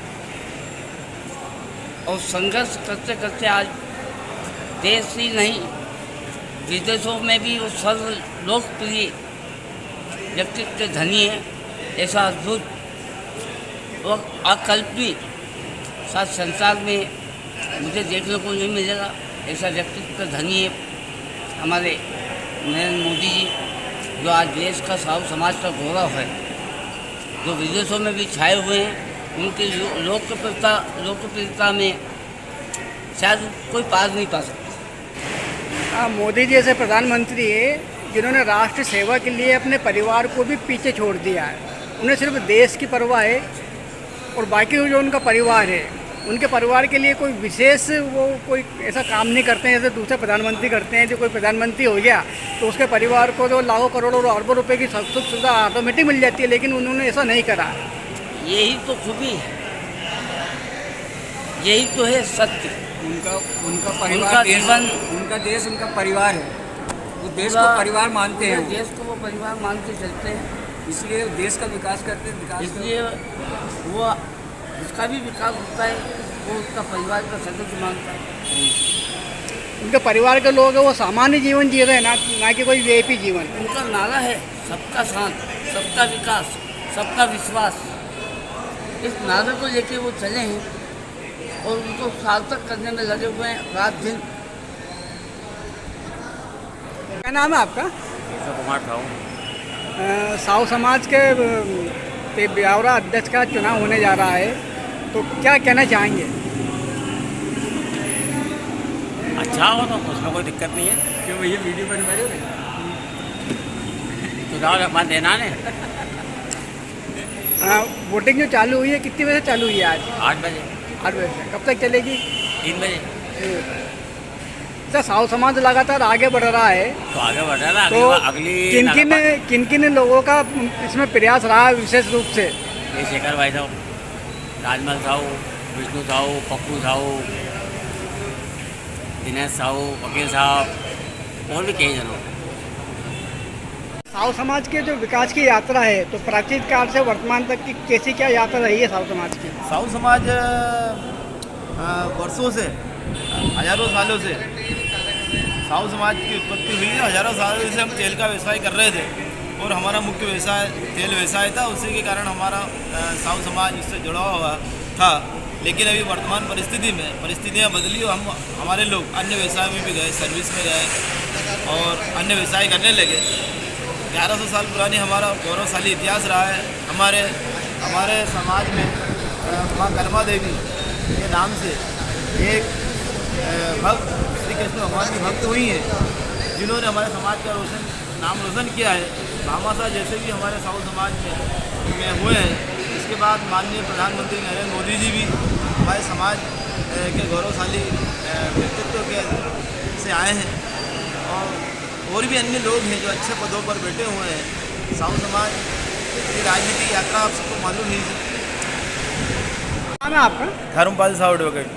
और संघर्ष करते करते आज देश ही नहीं विदेशों में भी वो सर्व लोकप्रिय व्यक्तित्व के धनी है। ऐसा अद्भुत और अकल्पनीय साथ संसार में मुझे देखने को नहीं मिलेगा। ऐसा व्यक्तित्व का धनी है हमारे नरेंद्र मोदी जी, जो आज देश का साहू समाज का गौरव है, जो विदेशों में भी छाए हुए हैं। उनकी लोकप्रियता में शायद कोई पार नहीं पा सकता। मोदी जी ऐसे प्रधानमंत्री है जिन्होंने राष्ट्र सेवा के लिए अपने परिवार को भी पीछे छोड़ दिया है। उन्हें सिर्फ देश की परवाह है, और बाकी जो उनका परिवार है, उनके परिवार के लिए कोई विशेष वो कोई ऐसा काम नहीं करते हैं जैसे दूसरे प्रधानमंत्री करते हैं। जो कोई प्रधानमंत्री हो गया तो उसके परिवार को तो लाखों करोड़ों और अरबों रुपए की सुख सुविधा ऑटोमेटिक मिल जाती है, लेकिन उन्होंने ऐसा नहीं करा। यही तो खूबी है, यही तो है सत्य। उनका परिवार, उनका जीवन, उनका देश, उनका परिवार है। वो देश को परिवार मानते हैं, देश को वो परिवार मानते चलते हैं, इसलिए देश का विकास करते हैं। इसलिए वो जिसका भी विकास होता है वो उसका परिवार का सदस्य मानता है। उनके परिवार के लोग हैं वो सामान्य जीवन जी रहे हैं, ना कि कोई वीआईपी जीवन। उनका नारा है सबका साथ, सबका विकास, सबका विश्वास। इस नारे को लेके वो चले हैं और उनको सार्थक करने में लगे हुए हैं रात दिन। क्या नाम है आपका? कुमार साहू। साहू समाज के ब्यावरा अध्यक्ष का चुनाव होने जा रहा है, तो क्या कहना चाहेंगे? अच्छा हो तो उसमें कोई दिक्कत नहीं है। क्यों ये वीडियो बनवा रहे हो? चुनाव अपना देना ने। वोटिंग जो चालू हुई है कितने बजे चालू हुई है आज? 8 बजे। 8 बजे से कब तक चलेगी? 3 बजे। अच्छा, साहू समाज लगातार आगे बढ़ रहा है, तो आगे बढ़ रहा है। तो किन किन लोगों का इसमें प्रयास रहा है विशेष रूप से? ये शेखर भाई साहब राजमल साहू, विष्णु साहू, पप्पू साहू, दिनेश साहू, वकील साहब और भी कई जनों। साहू समाज के जो विकास की यात्रा है, तो प्राचीन काल से वर्तमान तक की कैसी क्या यात्रा रही है साहू समाज की? साहू समाज वर्षों से, हजारों सालों से साहू समाज की उत्पत्ति हुई है। हजारों सालों से हम तेल का व्यवसाय कर रहे थे और हमारा मुख्य व्यवसाय तेल व्यवसाय था। उसी के कारण हमारा साहू समाज इससे जुड़ा हुआ था। लेकिन अभी वर्तमान परिस्थिति में परिस्थितियाँ बदली और हम हमारे लोग अन्य व्यवसाय में भी गए, सर्विस में गए और अन्य व्यवसाय करने लगे। 1100 साल पुरानी हमारा गौरवशाली इतिहास रहा है। हमारे समाज में माँ कर्मा देवी के नाम से एक भक्त श्री कृष्ण भगवान की भक्त हुई हैं, जिन्होंने हमारे समाज का नाम रोशन किया है। भामाशाह जैसे भी हमारे साहू समाज में हुए हैं। इसके बाद माननीय प्रधानमंत्री नरेंद्र मोदी जी भी हमारे समाज के गौरवशाली व्यक्तित्व के से आए हैं और भी अन्य लोग हैं जो अच्छे पदों पर बैठे हुए हैं। साहू समाज की राजनीतिक यात्रा आप सबको मालूम ही है। नाम है आपका? धर्मपाल साहू एडवोकेट।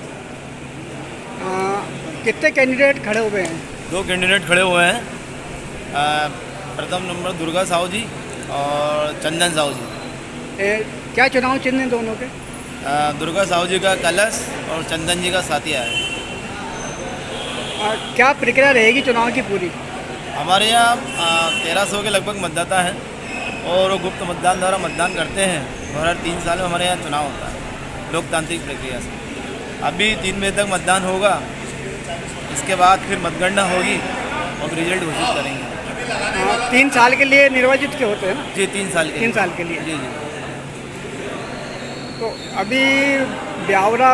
कितने कैंडिडेट खड़े हुए हैं? 2 कैंडिडेट खड़े हुए हैं। प्रथम नंबर दुर्गा साहू जी और चंदन साहू जी। क्या चुनाव चिन्ह हैं दोनों के? दुर्गा साहू जी का कलश और चंदन जी का साथिया है। क्या प्रक्रिया रहेगी चुनाव की पूरी? हमारे यहाँ 1300 के लगभग मतदाता हैं और वो गुप्त मतदान द्वारा मतदान करते हैं और हर 3 साल में हमारे यहाँ चुनाव होता है लोकतांत्रिक प्रक्रिया से। अभी 3 बजे तक मतदान होगा, इसके बाद फिर मतगणना होगी और रिजल्ट घोषित करेंगे। 3 साल के लिए निर्वाचित के होते हैं ना? जी 3 साल के 3 साल के लिए। जी जी। तो अभी ब्यावरा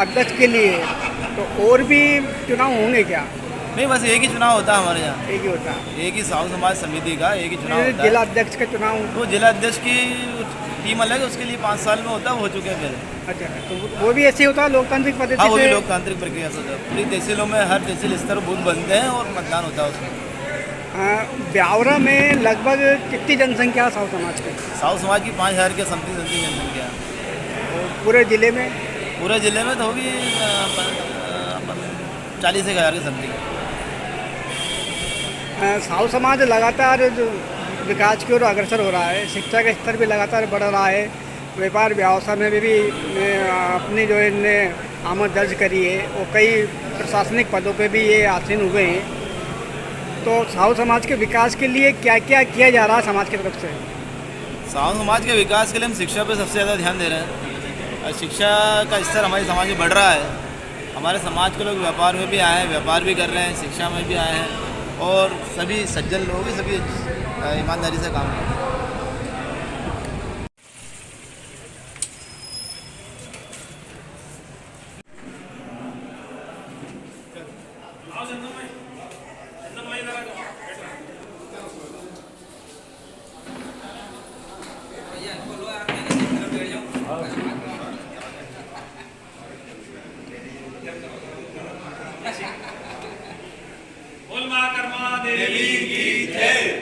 अध्यक्ष के लिए तो और भी चुनाव होंगे क्या? नहीं, बस एक ही चुनाव होता है हमारे यहाँ। एक ही होता है? एक ही साहू समाज समिति का एक ही चुनाव होता है। जिला अध्यक्ष का चुनाव? वो जिला अध्यक्ष की टीम अलग है, उसके लिए 5 साल में होता है, वो हो चुके हैं पहले। अच्छा, तो वो भी ऐसे होता है लोकतांत्रिक पद्धति से? हाँ, वो भी लोकतांत्रिक प्रक्रिया से होता है। पूरी तहसीलों में हर तहसील स्तर बूथ बनते हैं और मतदान होता है उसमें। ब्यावरा में लगभग कितनी जनसंख्या साहू समाज की? साहू समाज की 5000 के समथिंग जनसंख्या। और पूरे जिले में? पूरे जिले में तो होगी 40,000 के समथिंग। साहू समाज लगातार जो विकास की ओर अग्रसर हो रहा है, शिक्षा का स्तर भी लगातार बढ़ रहा है, व्यापार व्यवसाय में भी अपनी जो इनने आमद दर्ज करी है और कई प्रशासनिक पदों पे भी ये आसीन हुए हैं। तो साहू समाज के विकास के लिए क्या क्या किया जा रहा है समाज की तरफ से? साहू समाज के विकास के लिए हम शिक्षा पे सबसे ज़्यादा ध्यान दे रहे हैं और शिक्षा का स्तर हमारे समाज में बढ़ रहा है। हमारे समाज के लोग व्यापार में भी आए हैं, व्यापार भी कर रहे हैं, शिक्षा में भी आए हैं और सभी सज्जन लोग भी सभी ईमानदारी से काम कर रहे हैं। बोल माँ कर्मा देवी की जय।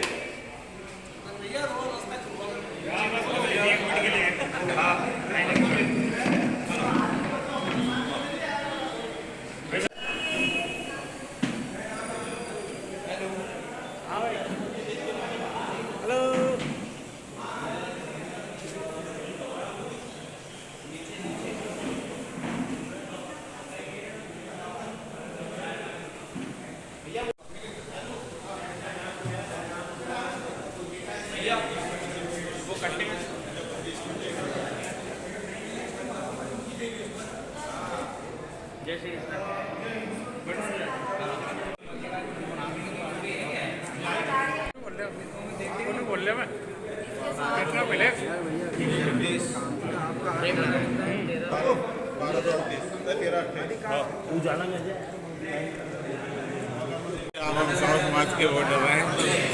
हम साहू समाज के वोट हैं,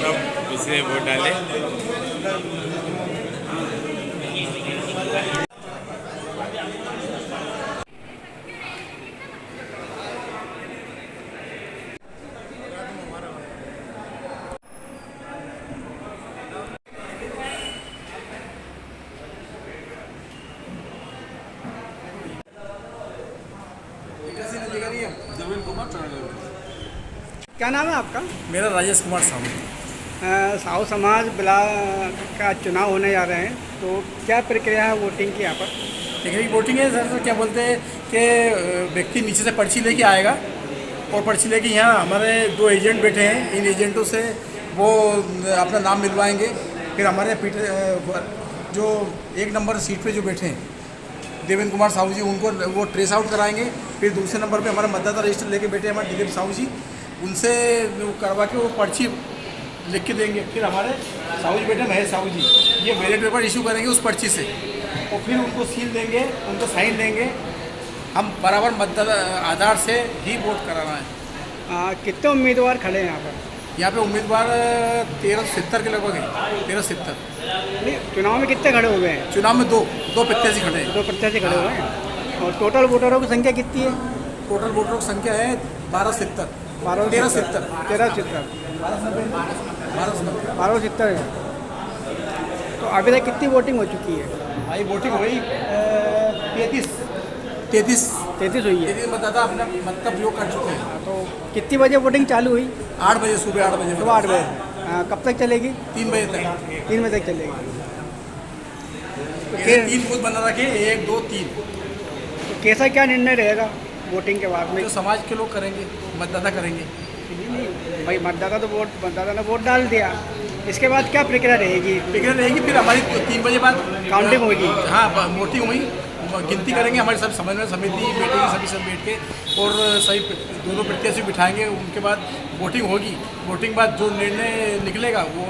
सब इसलिए वोट डाले। क्या नाम है आपका? मेरा राजेश कुमार साहू। साहू समाज बिला का चुनाव होने जा रहे हैं, तो क्या प्रक्रिया है वोटिंग की यहाँ पर? टेक्निक वोटिंग है सर, क्या बोलते हैं कि व्यक्ति नीचे से पर्ची लेके आएगा और पर्ची लेके यहाँ हमारे 2 एजेंट बैठे हैं। इन एजेंटों से वो अपना नाम मिलवाएंगे। फिर हमारे जो 1 नंबर सीट पे जो बैठे हैं देवेंद्र कुमार साहू जी, उनको वो ट्रेस आउट कराएंगे। फिर दूसरे नंबर पे हमारा मतदाता रजिस्टर लेके बैठे हमारे दिलीप साहू जी, उनसे करवा के वो पर्ची लिख के देंगे। फिर हमारे साहू जी बेटे महेश साहू जी ये बैलेट पेपर इशू करेंगे उस पर्ची से, और फिर उनको सील देंगे, उनको साइन देंगे। हम बराबर मतदाता आधार से ही वोट कराना है। कितने उम्मीदवार खड़े हैं यहाँ पर? यहाँ पे उम्मीदवार 1370 के लगभग है, 1370। चुनाव में कितने खड़े हो गए हैं? चुनाव में दो प्रत्याशी खड़े हैं। 2 प्रत्याशी खड़े हुए हैं। और टोटल वोटरों की संख्या कितनी है? टोटल वोटरों की संख्या है 1270 है। तो अभी तक कितनी वोटिंग हो चुकी है? भाई वोटिंग हुई 33 हुई है। 33 मतदाता अपना मत का प्रयोग कर चुके हैं। तो कितनी बजे वोटिंग चालू हुई? 8 बजे, सुबह 8 बजे। सुबह 8 बजे। कब तक चलेगी? 3 बजे तक। 3 बजे तक चलेगी। तो 3 बूथ बना रखे, 1 2 3। तो कैसा क्या निर्णय रहेगा वोटिंग के बाद में? जो समाज के लोग करेंगे, मतदाता करेंगे। भाई मतदाता ने वोट डाल दिया, इसके बाद क्या प्रक्रिया रहेगी? फिर हमारी 3 बजे बाद काउंटिंग होगी। हाँ, वोटिंग हुई, गिनती करेंगे। हमारी सब समन्वय समिति बैठेगी, सब बैठ के, और सही दोनों प्रत्याशी बिठाएंगे। उनके बाद वोटिंग होगी। वोटिंग बाद जो निर्णय निकलेगा वो,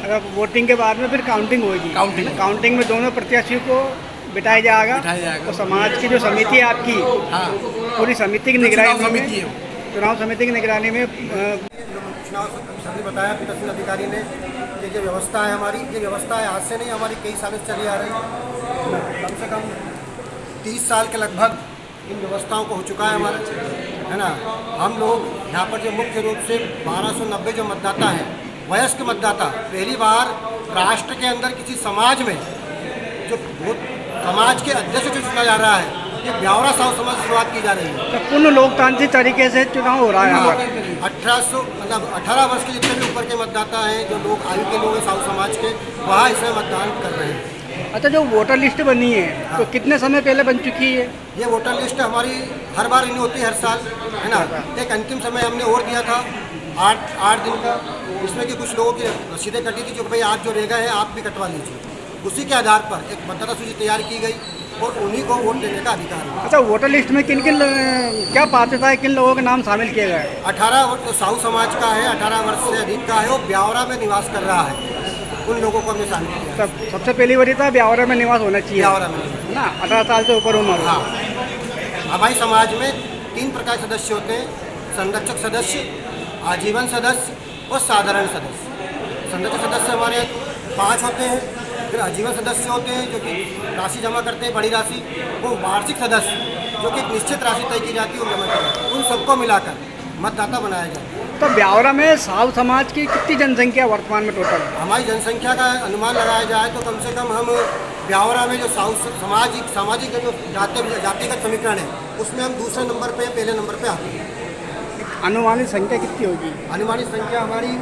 अगर वोटिंग के बाद में फिर काउंटिंग होगी। काउंटिंग में दोनों प्रत्याशियों को बिठाया जाएगा। तो समाज की जो समिति है आपकी, पूरी समिति की निगरानी में, चुनाव समिति की निगरानी में चुनाव समिति बताया पीठासीन अधिकारी ने, ये जो व्यवस्था है हमारी, ये व्यवस्था है आज से नहीं, हमारी कई सालों से चली आ रही है। कम से कम 30 साल के लगभग इन व्यवस्थाओं को हो चुका है हमारा, है ना। हम लोग यहाँ पर जो मुख्य रूप से 1290 जो मतदाता हैं, वयस्क मतदाता, पहली बार राष्ट्र के अंदर किसी समाज में जो समाज के अध्यक्ष जो चुना जा रहा है, ये ब्यावरा साहू समाज से शुरुआत की जा रही है। तो पूर्ण लोकतांत्रिक तरीके से चुनाव हो रहा है। 18 वर्ष के जितने भी ऊपर के मतदाता हैं, जो लोग आयु के लोग हैं साहू समाज के, वहाँ इसमें मतदान कर रहे हैं। अच्छा, जो वोटर लिस्ट बनी है, तो कितने समय पहले बन चुकी है? ये वोटर लिस्ट हमारी हर बार रिन्यू होती है, हर साल, है ना। एक अंतिम समय हमने और दिया था 8 दिन का, इसमें कि कुछ लोगों की रसीदें कटी थी, जो भाई आप जो रह गए हैं आप भी कटवा लीजिए। उसी के आधार पर एक मतदाता सूची तैयार की गई और उन्हीं को वोट देने का अधिकार है। अच्छा, वोटर लिस्ट में किन क्या पात्रता है, किन लोगों के नाम शामिल किए गए? 18 तो साहू समाज का है, 18 वर्ष से अधिक का है, वो ब्यावरा में निवास कर रहा है, उन लोगों को हमने शामिल किया। सबसे पहली वरीयता ब्यावरा में निवास होना चाहिए, ब्यावरा में ना, 18 साल से ऊपर उम्र। हाँ, हमारे समाज में 3 प्रकार के सदस्य होते हैं: संरक्षक सदस्य, आजीवन सदस्य और साधारण सदस्य। संरक्षक सदस्य हमारे 5 होते हैं। फिर आजीवन सदस्य होते हैं जो कि राशि जमा करते हैं, बड़ी राशि। वो वार्षिक सदस्य जो कि एक निश्चित राशि तय की जाती है, वो जमा करते हैं। उन सबको मिलाकर मतदाता बनाया जाता है। तो ब्यावरा में साहू समाज की कितनी जनसंख्या वर्तमान में टोटल? हमारी जनसंख्या का अनुमान लगाया जाए तो कम से कम हम ब्यावरा में जो साहू सामाजिक जो जातिगत समीकरण है, उसमें हम दूसरे नंबर पे, पहले नंबर पे आते हैं। अनुमानित संख्या कितनी होगी? अनुमानित संख्या हमारी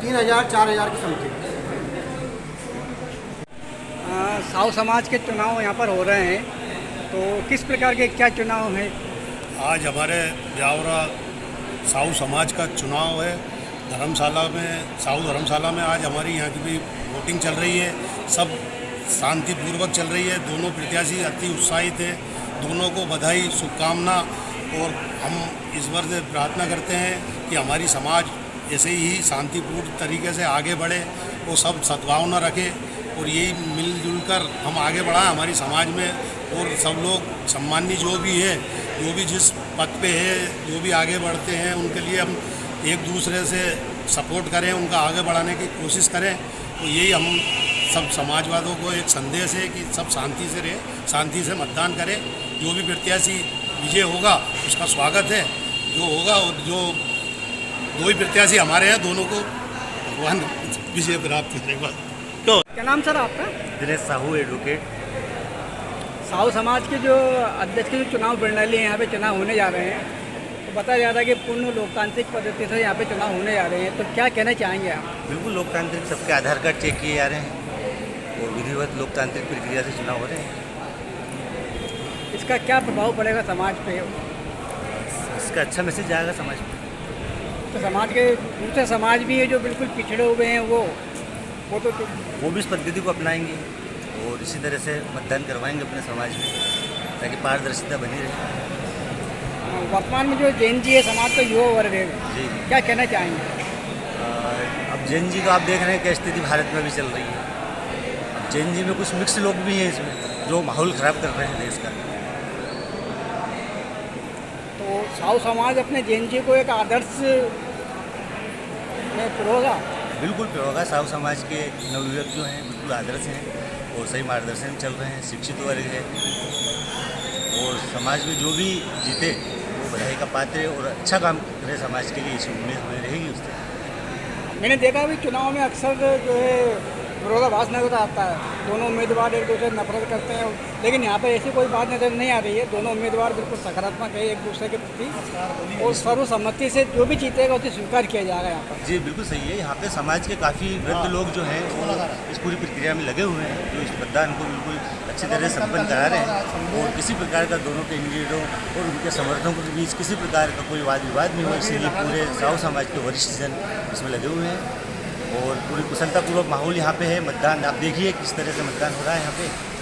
3000-4000 की समथिंग। साहू समाज के चुनाव यहाँ पर हो रहे हैं, तो किस प्रकार के क्या चुनाव हैं? आज हमारे ब्यावरा साहू समाज का चुनाव है। धर्मशाला में, साहू धर्मशाला में आज हमारी यहाँ की भी वोटिंग चल रही है। सब शांतिपूर्वक चल रही है। दोनों प्रत्याशी अति उत्साहित हैं। दोनों को बधाई, शुभकामना। और हम ईश्वर से प्रार्थना करते हैं कि हमारी समाज ऐसे ही शांतिपूर्ण तरीके से आगे बढ़े, वो सब सद्भावना रखे और यही मिलजुल कर हम आगे बढ़ाएं हमारी समाज में। और सब लोग सम्मानी जो भी है, जो भी जिस पद पे है, जो भी आगे बढ़ते हैं, उनके लिए हम एक दूसरे से सपोर्ट करें, उनका आगे बढ़ाने की कोशिश करें। तो यही हम सब समाजवादियों को एक संदेश है कि सब शांति से रहे, शांति से मतदान करें। जो भी प्रत्याशी विजय होगा उसका स्वागत है। जो होगा, और जो 2 ही प्रत्याशी हमारे हैं, दोनों को भगवान विजय प्राप्त करेगा। क्या नाम सर आपका? दिनेश साहू, एडवोकेट। साहू समाज के जो अध्यक्ष के जो चुनाव प्रणाली है, यहाँ पे चुनाव होने जा रहे हैं, बताया जा रहा है कि पूर्ण लोकतांत्रिक पद्धति से यहाँ पे चुनाव होने जा रहे हैं, तो क्या कहना चाहेंगे आप? बिल्कुल लोकतांत्रिक, सबके आधार कार्ड चेक किए जा रहे हैं और विधिवत लोकतांत्रिक प्रक्रिया से चुनाव हो रहे हैं। इसका क्या प्रभाव पड़ेगा समाज पे? इसका अच्छा मैसेज जाएगा समाज में। तो समाज के दूसरे समाज भी है जो बिल्कुल पिछड़े हुए हैं, वो भी इस पद्धति को अपनाएंगे और इसी तरह से मतदान करवाएंगे अपने समाज में, ताकि पारदर्शिता बनी रहे। वर्तमान में जो जैन जी है समाज का युवा वर्ग है, जी क्या कहना चाहेंगे? अब जैन जी तो आप देख रहे हैं क्या स्थिति भारत में भी चल रही है। अब जैन जी में कुछ मिक्स लोग भी हैं इसमें, जो माहौल ख़राब कर रहे हैं देश का। तो साहू समाज अपने जैन जी को एक आदर्श में पिरोगा? बिल्कुल पिरोगा। साहू समाज के नवयुवक जो हैं बिल्कुल आदर्श हैं और सही मार्गदर्शन में चल रहे हैं, शिक्षित वर्ग है और समाज में जो भी जीते वो बधाई का पात्र है और अच्छा काम करे समाज के लिए, इसी उम्मीद हमें रहेगी उससे। मैंने देखा भी चुनाव में अक्सर जो है विरोधाभास नजर आता है, दोनों उम्मीदवार एक दूसरे से नफरत करते हैं, लेकिन यहाँ पर ऐसी कोई बात नजर नहीं आ रही है। दोनों उम्मीदवार बिल्कुल सकारात्मक है एक दूसरे के प्रति और सर्वसम्मति से जो भी जीतेगा उसे स्वीकार किया जाएगा यहाँ पर। जी बिल्कुल सही है। यहाँ पे समाज के काफ़ी वृद्ध लोग जो हैं वो इस पूरी प्रक्रिया में लगे हुए हैं, जो इस मतदान को बिल्कुल अच्छी तरह से संपन्न करा रहे हैं और किसी प्रकार का दोनों कैंडिडेटों और उनके समर्थकों के बीच किसी प्रकार का कोई वाद विवाद नहीं हो, इसीलिए पूरे साहू समाज के वरिष्ठ जन इसमें लगे हुए हैं और पूरी कुशलतापूर्वक माहौल यहाँ पे है। मतदान आप देखिए किस तरह से मतदान हो रहा है यहाँ पे।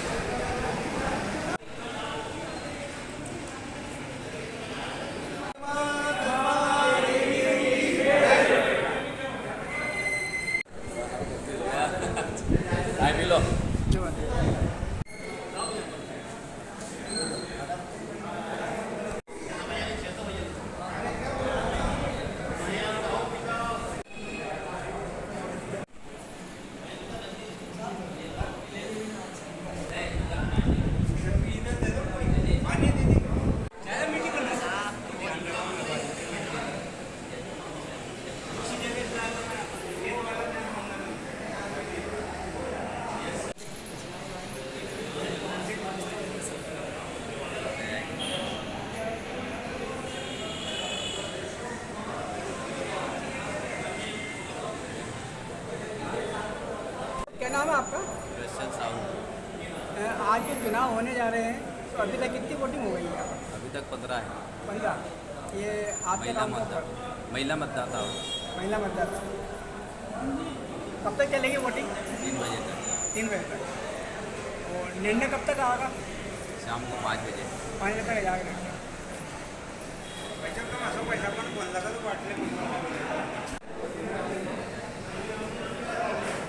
क्या नाम है आपका? आज जो चुनाव होने जा रहे हैं तो अभी तक कितनी वोटिंग हो गई है? अभी तक 15 है। 15? ये आपके नाम का? महिला मतदाता हो। महिला मतदाता। कब तक चलेगी वोटिंग? 3 बजे तक। 3 बजे तक। और निर्णय कब तक आएगा? शाम को 5 बजे। 5 बजे तक जाएगा।